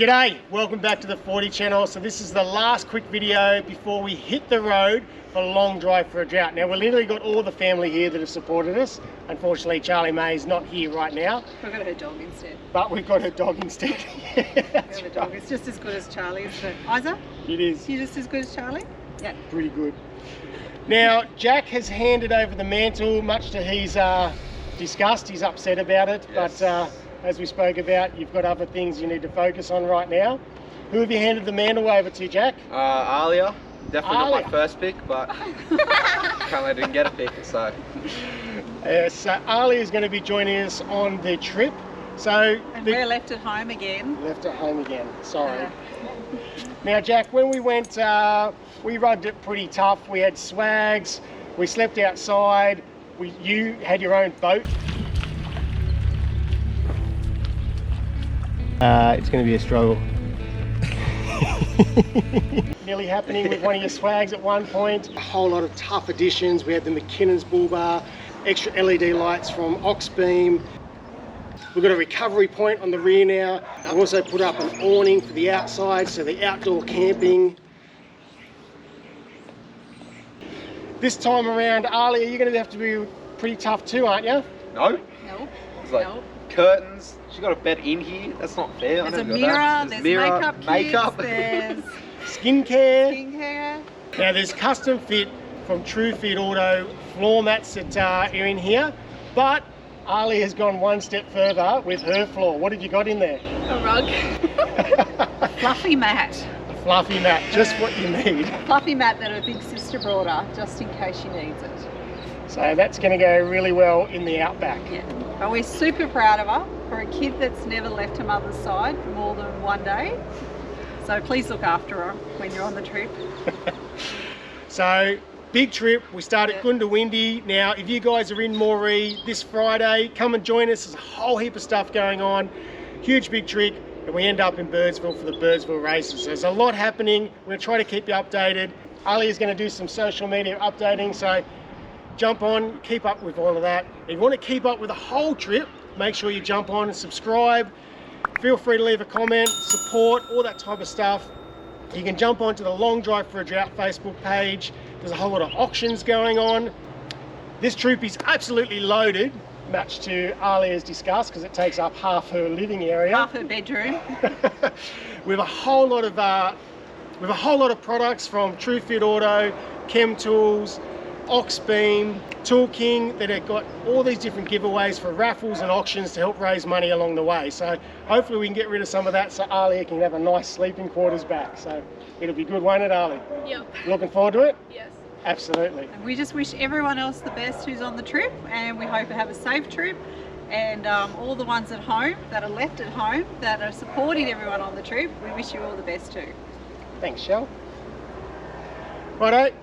G'day, welcome back to the 40 channel. So this is the last quick video before we hit the road for a long drive for a drought. Now we've literally got all the family here that have supported us. Unfortunately, Charlie May is not here right now. We've got her dog instead. But we've got her dog instead. We have a dog. It's just as good as Charlie, isn't it? Isa? It is. You're just as good as Charlie? Yeah. Pretty good. Now, Jack has handed over the mantle, much to his disgust. He's upset about it, yes. But as we spoke about, you've got other things you need to focus on right now. Who have you handed the mantle over to, Jack? Alia. Definitely not my first pick, but currently didn't get a pick, so. So Alia is going to be joining us on the trip. So we're left at home again. Left at home again, sorry. Now, Jack, when we went, we rugged it pretty tough. We had swags, we slept outside, you had your own boat. It's going to be a struggle. Nearly happening with one of your swags at one point. A whole lot of tough additions. We had the McKinnon's bull bar, extra LED lights from Oxbeam. We've got a recovery point on the rear now. I've also put up an awning for the outside, so the outdoor camping. This time around, Alia, you're going to have to be pretty tough too, aren't you? No. No. It's like curtains. She's got a bed in here. That's not fair. There's a mirror, there's makeup kits, there's skincare. Now there's custom fit from True Fit Auto floor mats that are in here, but Alia has gone one step further with her floor. What have you got in there? A rug. A fluffy mat. A fluffy mat, just what you need. A fluffy mat that her big sister brought her, just in case she needs it. So that's going to go really well in the outback. Yeah, but we're super proud of her for a kid that's never left her mother's side for more than one day. So please look after her when you're on the trip. So big trip. We start at Goondiwindi. Now, if you guys are in Moree this Friday, come and join us. There's a whole heap of stuff going on. Huge big trip. And we end up in Birdsville for the Birdsville races. So there's a lot happening. We're going to try to keep you updated. Alia's going to do some social media updating. So jump on, keep up with all of that. If you want to keep up with the whole trip, make sure you jump on and subscribe. Feel free to leave a comment, support, all that type of stuff. You can jump onto the Long Drive for a Drought Facebook page. There's a whole lot of auctions going on. This troop is absolutely loaded, much to Alia's disgust, because it takes up half her living area. Half her bedroom. We have a whole lot of products from True Fit Auto, Chem Tools, Oxbeam, Tool King, that have got all these different giveaways for raffles and auctions to help raise money along the way. So hopefully we can get rid of some of that so Alia can have a nice sleeping quarters back. So it'll be good, won't it, Alia? Yep. Looking forward to it? Yes. Absolutely. And we just wish everyone else the best who's on the trip, and we hope to have a safe trip. And all the ones at home, that are left at home, that are supporting everyone on the trip, we wish you all the best too. Thanks, Shell. Righto.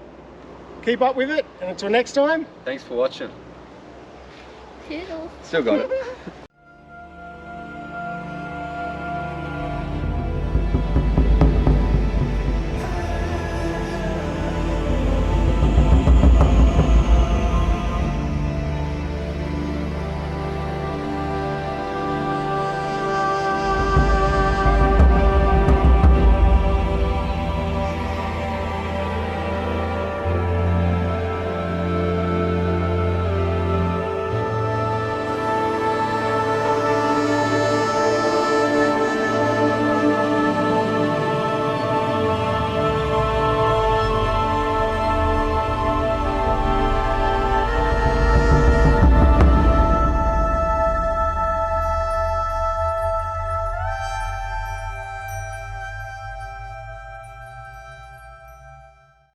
Keep up with it, and until next time. Thanks for watching. Toodles. Still got it.